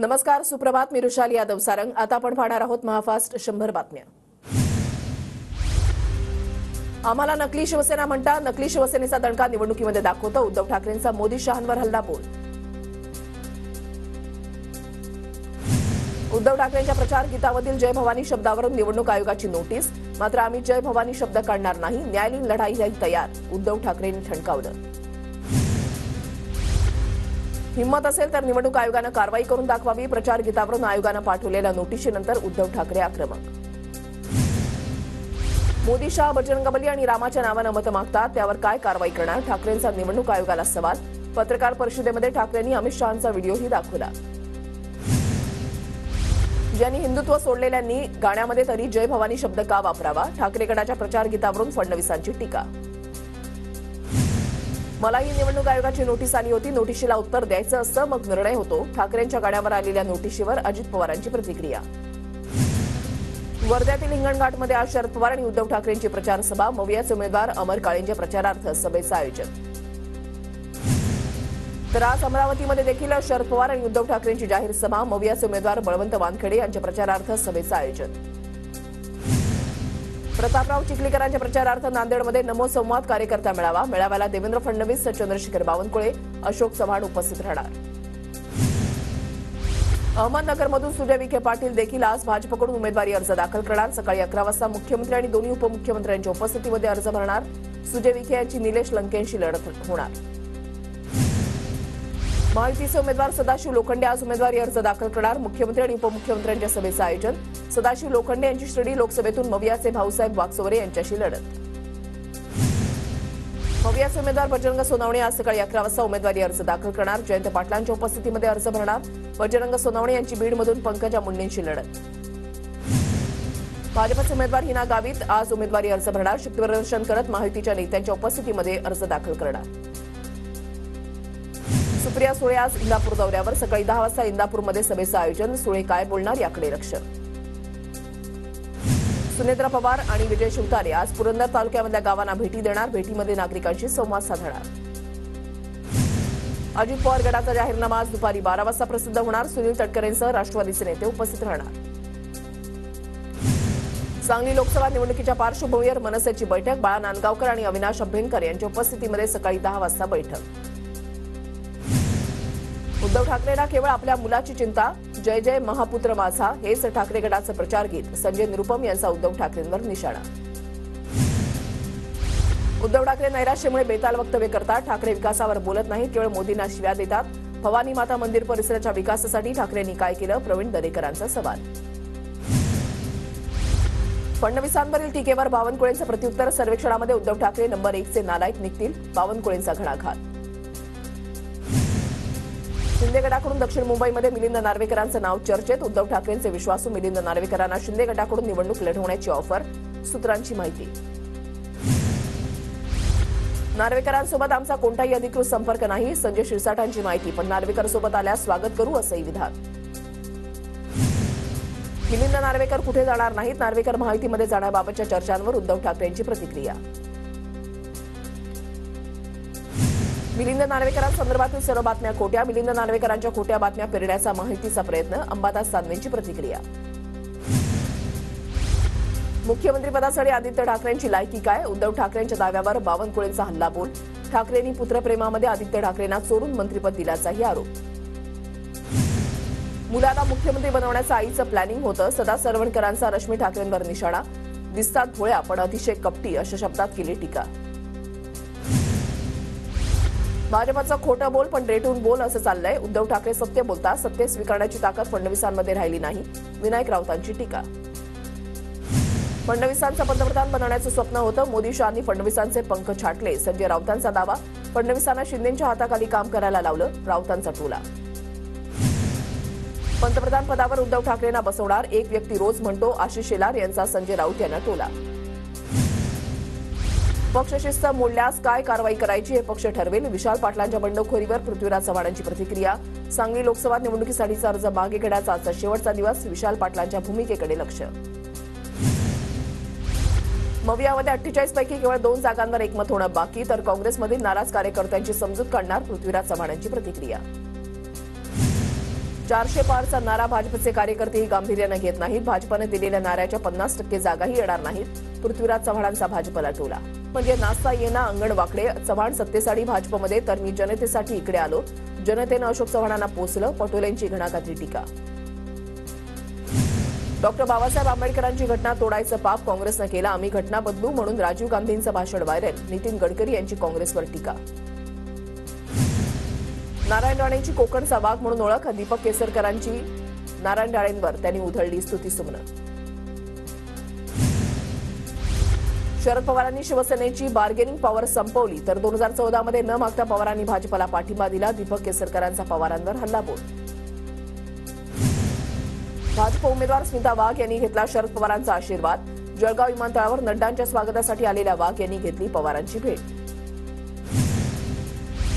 नमस्कार, सुप्रभात. मी रुशाली यादव सारंग. आता आपण पाहणार आहोत महाफास्ट 100 बातम्या. आम्हाला नकली शिवसेना म्हणता, नकली शिवसेनेचा दणका निवडणुकीमध्ये दाखवतो. उद्धव ठाकरेंचा मोदी शहांवर हल्लाबोल. उद्धव ठाकरेंच्या प्रचार गीतामधील जय भवानी शब्दावरून निवडणूक आयोगाची नोटीस. मात्र आम्ही जय भवानी शब्द काढणार नाही, न्यायालयीन लढाईला तयार, उद्धव ठाकरेंनी ठणकावलं. हिम्मत असेल तर निवडणूक आयोगानं कारवाई करून दाखवावी. प्रचार गीतावरून आयोगानं पाठवलेल्या नोटीशीनंतर उद्धव ठाकरे आक्रमक. मोदी शहा बजरंगबली आणि रामाच्या नावानं मतं मागतात, त्यावर काय कारवाई करणार? ठाकरेंचा निवडणूक आयोगाला सवाल. पत्रकार परिषदेमध्ये ठाकरेंनी अमित शहांचा व्हिडिओही दाखवला. ज्यांनी हिंदुत्व सोडलेल्यांनी गाण्यामध्ये तरी जय भवानी शब्द का वापरावा? ठाकरे गटाच्या प्रचार गीतावरून फडणवीसांची टीका. मलाही निवडणूक आयोगाची नोटीस आली होती. नोटीशीला उत्तर द्यायचं असतं, मग निर्णय होतो. ठाकरेंच्या गाण्यावर आलेल्या नोटीशीवर अजित पवारांची प्रतिक्रिया. वर्ध्यातील हिंगणघाटमध्ये आज शरद पवार आणि उद्धव ठाकरेंची प्रचार सभा. मवियाचे उमेदवार अमर काळेंच्या प्रचारार्थ सभेचं आयोजन. तर आज अमरावतीमध्ये देखील शरद पवार आणि उद्धव ठाकरेंची जाहीर सभा. मवियाचे उमेदवार बळवंत वानखेडे यांच्या प्रचारार्थ सभेचं आयोजन. प्रतापराव चिखलीकरांच्या प्रचारार्थ नांदेडमध्ये नमो संवाद कार्यकर्ता मेळावा. मेळाव्याला देवेंद्र फडणवीस, चंद्रशेखर बावनकुळे, अशोक चव्हाण उपस्थित राहणार. अहमदनगरमधून सुजय विखे पाटील देखील आज भाजपकडून उमेदवारी अर्ज दाखल करणार. सकाळी 11 वाजता मुख्यमंत्री आणि दोन्ही उपमुख्यमंत्र्यांच्या उपस्थितीमध्ये अर्ज भरणार. सुजय विखे यांची निलेश लंकेंशी लढत होणार. महायुतीचे उमेदवार सदाशिव लोखंडे आज उमेदवारी अर्ज दाखल करणार. मुख्यमंत्री आणि उपमुख्यमंत्र्यांच्या सभेचं आयोजन. सदाशिव लोखंडे यांची शिर्डी लोकसभेतून मवियाचे भाऊसाहेब वागचौरे यांच्याशी लढत. मवियाचे उमेदवार बजरंग सोनवणे आज सकाळी 11 वाजता उमेदवारी अर्ज दाखल करणार. जयंत पाटलांच्या उपस्थितीमध्ये अर्ज भरणार. बजरंग सोनवणे यांची बीडमधून पंकजा मुंडेंशी लढत. भाजपचे उमेदवार हिना गावित आज उमेदवारी अर्ज भरणार. शक्तीप्रदर्शन करत महायुतीच्या नेत्यांच्या उपस्थितीमध्ये अर्ज दाखल करणार. सुप्रिया सुळे आज इंदापूर दौऱ्यावर. सकाळी 10 वाजता इंदापूरमध्ये सभेचं आयोजन. सुळे काय बोलणार याकडे लक्ष. सुनेत्रा पवार आणि विजय शिवतारे आज पुरंदर तालुक्यामधल्या गावांना भेटी देणार. भेटीमध्ये नागरिकांशी संवाद साधणार. अजित पवार गटाचा जाहीरनामा आज दुपारी 12 वाजता प्रसिद्ध होणार. सुनील तटकरेंसह राष्ट्रवादीचे नेते उपस्थित राहणार. सांगली लोकसभा निवडणुकीच्या पार्श्वभूमीवर मनसेची बैठक. बाळा नांदगावकर आणि अविनाश अभ्यंकर यांच्या उपस्थितीमध्ये सकाळी 10 वाजता बैठक. उद्धव ठाकरेंना केवळ आपल्या मुलाची चिंता. जय जय महापुत्र माझा हेच ठाकरे गटाचं प्रचार गीत. संजय निरुपम यांचा उद्धव ठाकरेंवर निशाणा. उद्धव ठाकरे नैराश्यामुळे बेताल वक्तव्य करतात. ठाकरे विकासावर बोलत नाहीत, केवळ मोदींना शिव्या देतात. भवानी माता मंदिर परिसराच्या विकासासाठी ठाकरेंनी काय केलं? प्रवीण दरेकरांचा सवाल. फडणवीसांवरील टीकेवर बावनकुळेंचं प्रत्युत्तर. सर्वेक्षणामध्ये उद्धव ठाकरे नंबर 1 चे नालायक निघतील. बावनकुळेंचा घणाघात. शिंदे गटाकडून दक्षिण मुंबईमध्ये मिलिंद नार्वेकरांचं नाव चर्चेत. उद्धव ठाकरेंचे विश्वासू मिलिंद नार्वेकरांना शिंदे गटाकडून निवडणूक लढवण्याची ऑफर. सूत्रांची माहिती. नार्वेकरांसोबत आमचा कोणताही अधिकृत संपर्क नाही. संजय शिरसाटांची माहिती. पण नार्वेकर सोबत आल्यास स्वागत करू असंही विधान. मिलिंद नार्वेकर कुठे जाणार नाहीत. नार्वेकर महायुतीमध्ये जाण्याबाबतच्या चर्चांवर उद्धव ठाकरेंची प्रतिक्रिया. मिलिंद नार्वेकरांसंदर्भातील सर्व बातम्या खोट्या. मिलिंद नार्वेकरांच्या खोट्या बातम्या पेरण्याचा महायुतीचा प्रयत्न. अंबादास दानवेंची प्रतिक्रिया. मुख्यमंत्रीपदासाठी आदित्य ठाकरेंची लायकी काय? उद्धव ठाकरेंच्या दाव्यावर बावनकुळेंचा हल्लाबोल. ठाकरेंनी पुत्रप्रेमामध्ये आदित्य ठाकरेंना चोरून मंत्रिपद दिल्याचाही आरोप. मुलाला मुख्यमंत्री बनवण्याचं आईचं प्लॅनिंग होतं. सदा सरवणकरांचा रश्मी ठाकरेंवर निशाणा. दिसतात भोळ्या पण अतिशय कपटी अशा शब्दात केली टीका. भाजपचं खोटं बोल पण रेटून बोल असं चाललंय. उद्धव ठाकरे सत्य बोलतात. सत्य स्वीकारण्याची ताकद फडणवीसांमध्ये राहिली नाही. विनायक राऊतांची टीका. फडणवीसांचं पंतप्रधान बनवण्याचं स्वप्न होतं. मोदी शहांनी फडणवीसांचे पंख छाटले. संजय राऊतांचा दावा. फडणवीसांना शिंदेंच्या हाताखाली काम करायला लावलं. राऊतांचा टोला. पंतप्रधान पदावर उद्धव ठाकरेंना बसवणार. एक व्यक्ती रोज म्हणतो. आशिष शेलार यांचा संजय राऊत यांना टोला. पक्षशिस्त मोडल्यास काय कारवाई करायची हे पक्ष ठरवेल. विशाल पाटलांच्या बंडखोरीवर पृथ्वीराज चव्हाणांची प्रतिक्रिया. सांगली लोकसभा निवडणुकीसाठीचा अर्ज मागे घेण्याचा आजचा शेवटचा दिवस. विशाल पाटलांच्या भूमिकेकडे लक्ष. मवियामध्ये 48 पैकी केवळ 2 जागांवर एकमत होणं बाकी. तर काँग्रेसमधील नाराज कार्यकर्त्यांची समजूत काढणार. पृथ्वीराज चव्हाणांची प्रतिक्रिया. 400 पारचा नारा भाजपचे कार्यकर्तेही गांभीर्याने घेत नाहीत. भाजपने दिलेल्या नाऱ्याच्या 50% जागाही येणार नाहीत. पृथ्वीराज चव्हाणांचा भाजपला टोला. म्हणजे नाचता येना अंगण वाकडे. चव्हाण सत्तेसाठी भाजपमध्ये तर मी जनतेसाठी इकडे आलो. जनतेनं अशोक चव्हाणांना पोचलं. पटोलेंची घणाघाती टीका. डॉक्टर बाबासाहेब आंबेडकरांची घटना तोडायचं पाप काँग्रेसनं केलं. आम्ही घटना बदलू म्हणून राजीव गांधींचं भाषण व्हायरल. नितीन गडकरी यांची काँग्रेसवर टीका. नारायण राणेंची कोकणचा वाघ म्हणून ओळख. दीपक केसरकरांची नारायण राणेंवर त्यांनी उधळली स्तुतीसुमनं. शरद पवारांनी शिवसेनेची बार्गेनिंग पॉवर संपवली तर 2014 मध्ये न मागता पवारांनी भाजपला पाठिंबा दिला. दीपक केसरकरांचा पवारांवर हल्लाबोल. भाजप उमेदवार स्मिता वाघ यांनी घेतला शरद पवारांचा आशीर्वाद. जळगाव विमानतळावर नड्डांच्या स्वागतासाठी आलेल्या वाघ यांनी घेतली पवारांची भेट.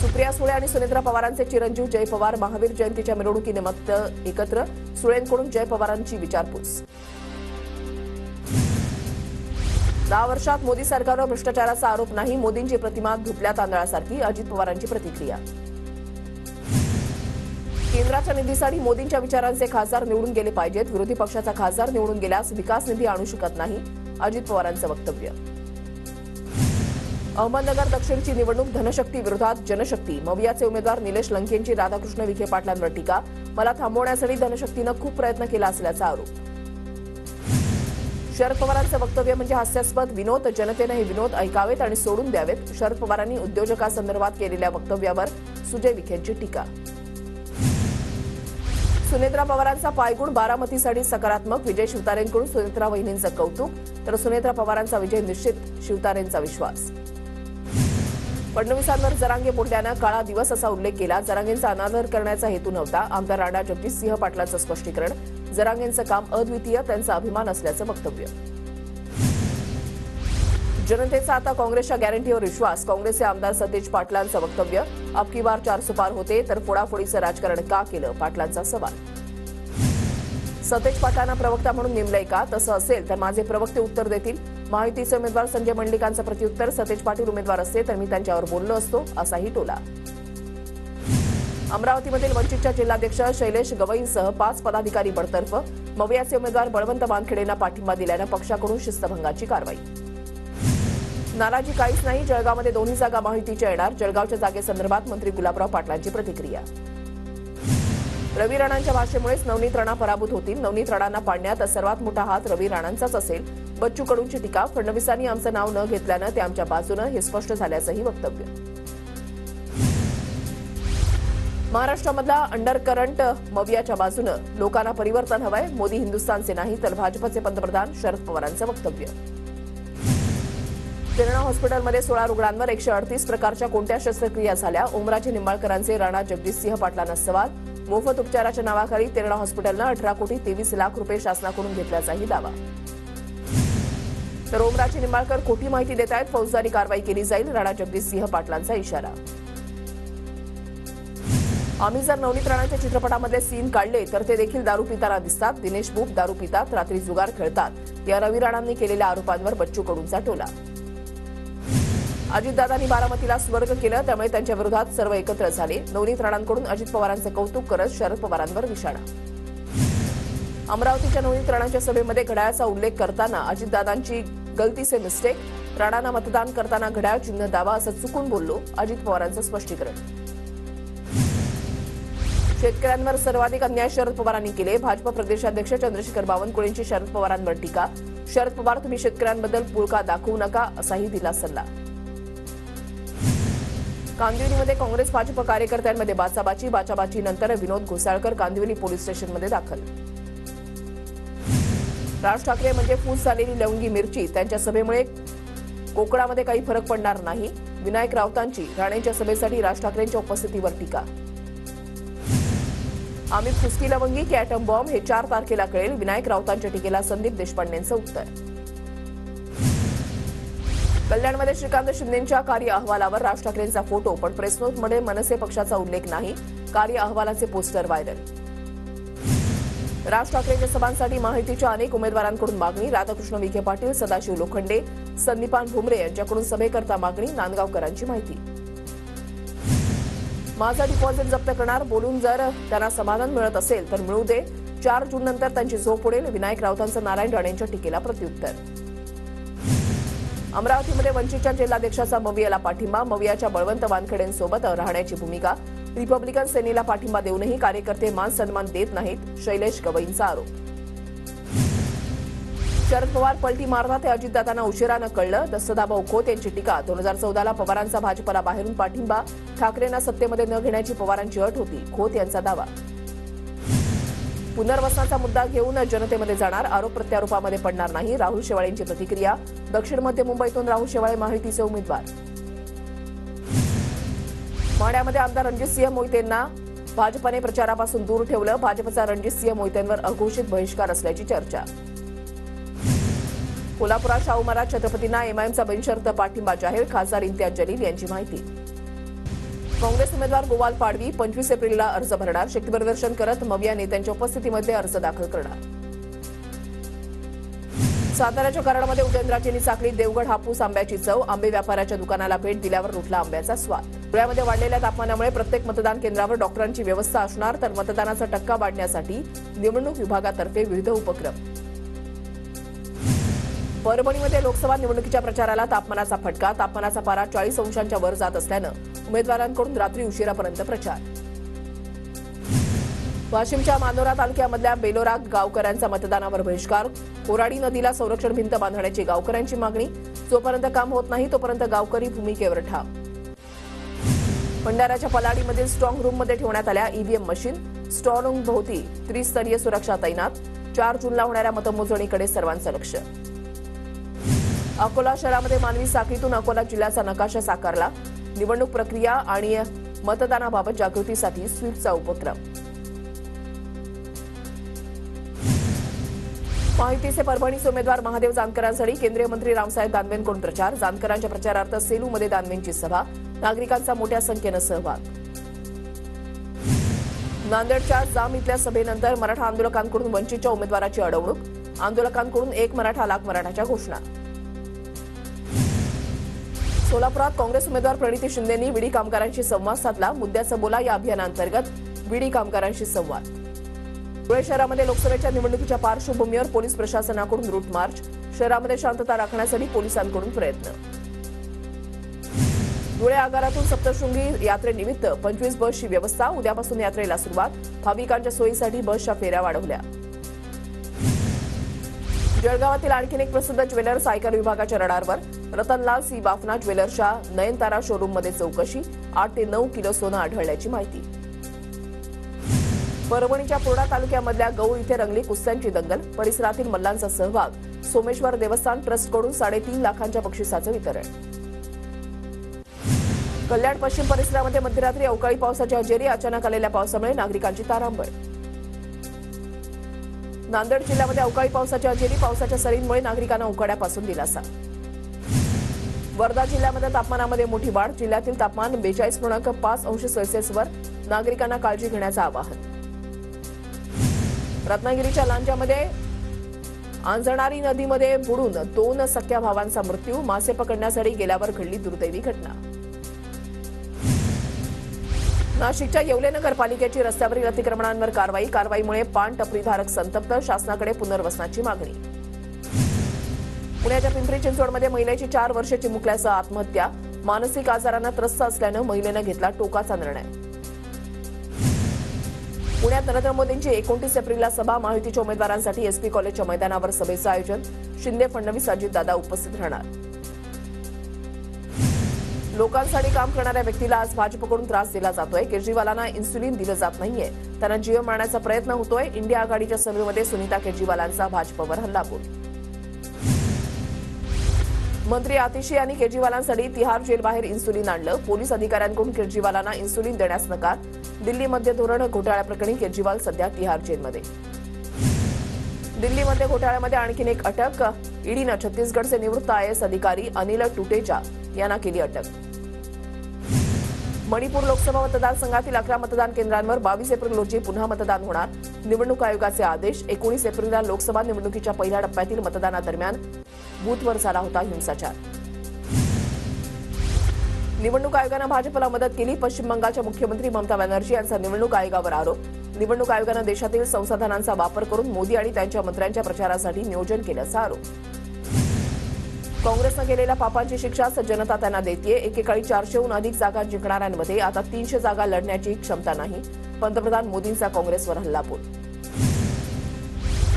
सुप्रिया सुळे आणि सुनेत्रा पवारांचे चिरंजीव जय पवार महावीर जयंतीच्या मिरवणुकीनिमित्त एकत्र. सुळेंकडून जय पवारांची विचारपूस. 10 वर्षात मोदी सरकारवर भ्रष्टाचाराचा आरोप नाही. मोदींची प्रतिमा धुतल्या तांदळासारखी. अजित पवारांची प्रतिक्रिया. केंद्राच्या निधीसाठी मोदींच्या विचारांचे खासदार निवडून गेले पाहिजेत. विरोधी पक्षाचा खासदार निवडून गेल्यास विकास निधी आणू शकत नाही. अजित पवारांचं वक्तव्य. अहमदनगर दक्षिणची निवडणूक धनशक्ती विरोधात जनशक्ती. मवियाचे उमेदवार निलेश लंकेंची राधाकृष्ण विखे पाटलांवर टीका. मला थांबवण्यासाठी धनशक्तीनं खूप प्रयत्न केला असल्याचा आरोप. शरद पवारांचं वक्तव्य म्हणजे हास्यास्पद विनोद. जनतेनं हे विनोद ऐकावेत आणि सोडून द्यावेत. शरद पवारांनी उद्योजकांसंदर्भात केलेल्या वक्तव्यावर सुजय विखेंची टीका. सुनेत्रा पवारांचा पायगुण. बारामतीसाठी सकारात्मक. विजय शिवतारेंकडून सुनेत्रा वहिनींचं कौतुक तर सुनेत्रा पवारांचा विजय निश्चित. शिवतारेंचा विश्वास. फडणवीसांवर जरांगे बोलल्यानं काळा दिवस असा उल्लेख केला. जरांगेंचा अनादर करण्याचा हेतू नव्हता. आमदार राणा जगजितसिंह पाटलांचं स्पष्टीकरण. जरांगेंचं काम अद्वितीय. त्यांचा अभिमान असल्याचं वक्तव्य. जनतेचा आता काँग्रेसच्या गॅरंटीवर विश्वास. काँग्रेसचे आमदार सतेज पाटलांचं वक्तव्य. अब की बार 400 पार होते तर फोडाफोडीचं राजकारण का केलं पाटलांचा सवाल. सतेज पाटलांना प्रवक्ता म्हणून नेमलंय का? तसं असेल तर माझे प्रवक्ते उत्तर देतील. महायुतीचे उमेदवार संजय मंडलिकांचं प्रत्युत्तर. सतेज पाटील उमेदवार असते तर मी त्यांच्यावर बोललो असतो असाही टोला. अमरावतीमधील वंचितच्या जिल्हाध्यक्ष शैलेश गवईंसह 5 पदाधिकारी बडतर्फ. मवियाचे उमेदवार बळवंत वानखेडेंना पाठिंबा दिल्यानं पक्षाकडून शिस्तभंगाची कारवाई. नाराजी काहीच नाही. जळगावमध्ये 2 जागा महायुतीच्या येणार. जळगावच्या जागेसंदर्भात मंत्री गुलाबराव पाटलांची प्रतिक्रिया. रवी राणांच्या भाषेमुळेच नवनीत राणा पराभूत होतील. नवनीत राणांना पाडण्यात सर्वात मोठा हात रवी राणांचाच असेल. बच्चू कडूंची टीका. फडणवीसांनी आमचं नाव न घेतल्यानं ते आमच्या बाजूनं हे स्पष्ट झाल्याचंही वक्तव्य. महाराष्ट्रामधला अंडरकरंट मवियाच्या बाजूनं. लोकांना परिवर्तन हवंय. मोदी हिंदुस्थानचे नाही तर भाजपचे पंतप्रधान. शरद पवारांचं वक्तव्य. तेरणा हॉस्पिटलमध्ये 16 रुग्णांवर 138 प्रकारच्या कोणत्या शस्त्रक्रिया झाल्या? ओमराजे निंबाळकरांचे राणा जगजितसिंह पाटलांना सवाल. मोफत उपचाराच्या नावाखाली तेरणा हॉस्पिटलनं 18 कोटी 23 लाख रुपये शासनाकडून घेतल्याचाही दावा. तर ओमराजे निंबाळकर खोटी माहिती देत आहेत. फौजदारी कारवाई केली जाईल. राणा जगजितसिंह पाटलांचा इशारा. आम्ही जर नवनीत राणांच्या चित्रपटामधले सीन काढले तर ते देखील दारू पिताना दिसतात. दिनेश बुब दारू पितात, रात्री जुगार खेळतात. या रवी राणांनी केलेल्या आरोपांवर बच्चू कडूंचा टोला. अजितदादांनी बारामतीला स्वर्ग केलं त्यामुळे त्यांच्या विरोधात सर्व एकत्र झाले. नवनीत राणांकडून अजित पवारांचं कौतुक करत शरद पवारांवर निशाणा. अमरावतीच्या नवनीत राणांच्या सभेमध्ये घड्याळाचा उल्लेख करताना अजितदादांची गलती से मिस्टेक. राणांना मतदान करताना घड्याळ चिन्ह दावा असं चुकून बोललो. अजित पवारांचं स्पष्टीकरण. शेतकऱ्यांवर सर्वाधिक अन्याय शरद पवारांनी केले. भाजप प्रदेशाध्यक्ष चंद्रशेखर बावनकुळेंची शरद पवारांवर टीका. शरद पवार तुम्ही शेतकऱ्यांबद्दल पुळका दाखवू नका असाही दिला सल्ला. कांदिवलीमध्ये काँग्रेस भाजप कार्यकर्त्यांमध्ये बाचाबाची नंतर विनोद घोसाळकर कांदिवली पोलीस स्टेशनमध्ये दाखल. राज ठाकरे म्हणजे फूस झालेली लवंगी मिरची. त्यांच्या सभेमुळे कोकणामध्ये काही फरक पडणार नाही. विनायक राऊतांची राणेंच्या सभेसाठी राज ठाकरेंच्या उपस्थितीवर टीका. आम्ही फुसकी लवंगी की ॲटम बॉम्ब हे 4 तारखेला कळेल. विनायक राऊतांच्या टीकेला संदीप देशपांडेंचं उत्तर. कल्याणमध्ये श्रीकांत शिंदेंच्या कार्य अहवालावर राज ठाकरेंचा फोटो पण प्रेसनोटमध्ये मनसे पक्षाचा उल्लेख नाही. कार्य अहवालाचे पोस्टर व्हायरल. राज ठाकरेंच्या सभांसाठी माहितीच्या अनेक उमेदवारांकडून मागणी. राधाकृष्ण विखे पाटील, सदाशिव लोखंडे, संदीपान भुमरे यांच्याकडून सभेकरता मागणी. नांदगावकरांची माहिती. माझा डिपॉझिट जप्त करणार बोलून जर त्यांना समाधान मिळत असेल तर मिळू दे. 4 जून नंतर त्यांची झोप उडेल. विनायक राऊतांचं नारायण राणेंच्या टीकेला प्रत्युत्तर. अमरावतीमध्ये वंचितच्या जिल्हाध्यक्षाचा मवियाला पाठिंबा. मवियाच्या बळवंत वानखेडेंसोबत राहण्याची भूमिका. रिपब्लिकन सेनेला पाठिंबा देऊनही कार्यकर्ते मान सन्मान देत नाहीत. शैलेश गवईंचा आरोप. शरद पवार पलटी मारतात हे अजितदादांना उशिरानं कळलं. सदाभाऊ खोत यांची टीका. 2014ला पवारांचा भाजपला बाहेरून पाठिंबा. ठाकरेंना सत्तेमध्ये न घेण्याची पवारांची अट होती. खोत यांचा दावा. पुनर्वसनाचा मुद्दा घेऊन जनतेमध्ये जाणार. आरोप प्रत्यारोपामध्ये पडणार नाही. राहुल शेवाळेंची प्रतिक्रिया. दक्षिण मध्य मुंबईतून राहुल शेवाळे महायुतीचे उमेदवार. माढ्यामध्ये आमदार रणजितसिंह मोहितेंना भाजपने प्रचारापासून दूर ठेवलं. भाजपचा रणजितसिंह मोहितेंवर अघोषित बहिष्कार असल्याची चर्चा. कोल्हापुरात शाहू महाराज छत्रपतींना एमआयएमचा बिनशर्त पाठिंबा जाहीर. खासदार इम्तियाज जलील यांची माहिती. काँग्रेस उमेदवार गोवाल पाडवी 25 एप्रिलला अर्ज भरणार. शक्तीप्रदर्शन करत मविया नेत्यांच्या उपस्थितीमध्ये अर्ज दाखल करणार. साताऱ्याच्या कराडमध्ये उदयनराजेंनी चाकली. देवगड हापूस आंब्याची चव. आंबे व्यापाऱ्याच्या दुकानाला भेट दिल्यावर लुटला आंब्याचा स्वाद. धुळ्यामध्ये वाढलेल्या तापमानामुळे प्रत्येक मतदान केंद्रावर डॉक्टरांची व्यवस्था असणार. तर मतदानाचा टक्का वाढण्यासाठी निवडणूक विभागातर्फे विविध उपक्रम. परभणीमध्ये लोकसभा निवडणुकीच्या प्रचाराला तापमानाचा फटका. तापमानाचा पारा 40 अंशांच्या वर जात असल्यानं उमेदवारांकडून रात्री उशिरापर्यंत प्रचार. वाशिमच्या मानोरा तालुक्यामधल्या बेलोरा गावकऱ्यांचा मतदानावर बहिष्कार. कोराडी नदीला संरक्षण भिंत बांधण्याची गावकऱ्यांची मागणी. जोपर्यंत काम होत नाही तोपर्यंत गावकरी भूमिकेवर ठाम. भंडाऱ्याच्या पलाडीमधील स्ट्रॉंग रूममध्ये ठेवण्यात आल्या ईव्हीएम मशीन. स्ट्रॉंग रूम भोवती त्रिस्तरीय सुरक्षा तैनात. 4 जूनला होणाऱ्या मतमोजणीकडे सर्वांचं लक्ष. अकोला शहरामध्ये मानवी साखळीतून अकोला जिल्ह्याचा नकाशा साकारला. निवडणूक प्रक्रिया आणि मतदानाबाबत जागृतीसाठी स्वीपचा उपक्रम. महायुतीचे परभणीचे उमेदवार महादेव जानकरांसाठी केंद्रीय मंत्री रावसाहेब दानवेंकडून प्रचार. जानकरांच्या प्रचारार्थ सेलूमध्ये दानवेंची सभा. नागरिकांचा मोठ्या संख्येनं सहभाग. नांदेडच्या जाम इथल्या सभेनंतर मराठा आंदोलकांकडून वंचितच्या उमेदवाराची अडवणूक. आंदोलकांकडून 1 मराठा लाख मराठाच्या घोषणा. सोलापुरात काँग्रेस उमेदवार प्रणिती शिंदेंनी विडी कामगारांशी संवाद साधला. मुद्द्याचं बोला या अभियानांतर्गत विडी कामगारांशी संवाद. धुळे शहरामध्ये लोकसभेच्या निवडणुकीच्या पार्श्वभूमीवर पोलीस प्रशासनाकडून रूट मार्च. शहरामध्ये शांतता राखण्यासाठी पोलिसांकडून प्रयत्न. धुळे आगारातून सप्तशृंगी यात्रेनिमित्त 25 बसची व्यवस्था. उद्यापासून यात्रेला सुरुवात. भाविकांच्या सोयीसाठी बसच्या फेऱ्या वाढवल्या. जळगावातील आणखी एक प्रसिद्ध ज्वेलर्स आयकर विभागाच्या रडारवर. रतनलाल सी बाफना ज्वेलर्सच्या नयनतारा शोरूममध्ये चौकशी. 8 ते 9 किलो सोनं आढळल्याची माहिती. परभणीच्या पूर्णा तालुक्यामधल्या गौर इथे रंगली कुस्त्यांची दंगल. परिसरातील मल्लांचा सहभाग. सोमेश्वर देवस्थान ट्रस्टकडून 3.5 लाखांच्या बक्षिसाचं वितरण. कल्याण पश्चिम परिसरामध्ये मध्यरात्री अवकाळी पावसाची हजेरी. अचानक आलेल्या पावसामुळे नागरिकांची तारांबळ. नांदेड जिल्ह्यामध्ये अवकाळी पावसाची हजेरी. पावसाच्या सरींमुळे नागरिकांना उकाड्यापासून दिलासा. वर्धा जिल्ह्यामध्ये तापमानामध्ये मोठी वाढ. जिल्ह्यातील तापमान 42.5 अंश सेल्सिअसवर. नागरिकांना काळजी घेण्याचं आवाहन. रत्नागिरीच्या लांजामध्ये आंजणारी नदीमध्ये बुडून 2 सख्या भावांचा मृत्यू. मासे पकडण्यासाठी गेल्यावर घडली दुर्दैवी घटना. नाशिकच्या येवले नगरपालिकेची रस्त्यावरील अतिक्रमणांवर कारवाई. कारवाईमुळे पान टपरीधारक संतप्त. शासनाकडे पुनर्वसनाची मागणी. पुण्याच्या पिंपरी चिंचवडमध्ये महिलेची 4 वर्षे चिमुकल्यासह आत्महत्या. मानसिक आजारानं त्रस्त असल्यानं महिलेनं घेतला टोकाचा निर्णय. पुण्यात नरेंद्र मोदींची 29 एप्रिलला सभा. महायुतीच्या उमेदवारांसाठी एसपी कॉलेजच्या मैदानावर सभेचं आयोजन. शिंदे, फडणवीस, अजितदादा उपस्थित राहणार. लोकांसाठी काम करणाऱ्या व्यक्तीला आज भाजपकडून त्रास दिला जातोय. केजरीवालांना इन्सुलिन दिलं जात नाहीये. त्यांना जीव मारण्याचा प्रयत्न होतोय. इंडिया आघाडीच्या सभेमध्ये सुनीता केजरीवालांचा भाजपवर हल्लाबोल. मंत्री आतिशी यांनी केजरीवालांसाठी तिहार जेलबाहेर इन्सुलिन आणलं. पोलीस अधिकाऱ्यांकडून केजरीवालांना इन्सुलिन देण्यास नकार. दिल्ली मध्य धोरण घोटाळ्याप्रकरणी केजरीवाल सध्या तिहार जेलमध्ये. दिल्ली मध्य घोटाळ्यामध्ये आणखी एक अटक. ईडीनं छत्तीसगडचे निवृत्त आयएएस अधिकारी अनिल टुटेजा यांना केली अटक. मणिपूर लोकसभा मतदारसंघातील 11 मतदान केंद्रांवर 22 एप्रिल रोजी पुन्हा मतदान होणार. निवडणूक आयोगाचे आदेश. 19 एप्रिलला लोकसभा निवडणुकीच्या पहिल्या टप्प्यातील मतदानादरम्यान बूथवर झाला होता हिंसाचार. निवडणूक आयोगानं भाजपला मदत केली. पश्चिम बंगालच्या मुख्यमंत्री ममता बॅनर्जी यांचा निवडणूक आयोगावर आरोप. निवडणूक आयोगानं देशातील संसाधनांचा वापर करून मोदी आणि त्यांच्या मंत्र्यांच्या प्रचारासाठी नियोजन केल्याचा आरोप. काँग्रेसनं केलेल्या पापांची शिक्षा जनता त्यांना देतेय. एकेकाळी 400हून अधिक जागा जिंकणाऱ्यांमध्ये आता 300 जागा लढण्याची क्षमता नाही. पंतप्रधान मोदींचा काँग्रेसवर हल्लाबोल.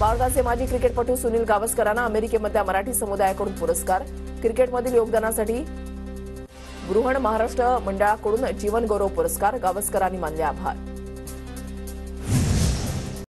भारताचे माजी क्रिकेटपटू सुनील गावस्करांना अमेरिकेमधल्या मराठी समुदायाकडून पुरस्कार. क्रिकेटमधील योगदानासाठी बृहण महाराष्ट्र मंडळाकडून जीवन गौरव पुरस्कार. गावस्करांनी मानले आभार.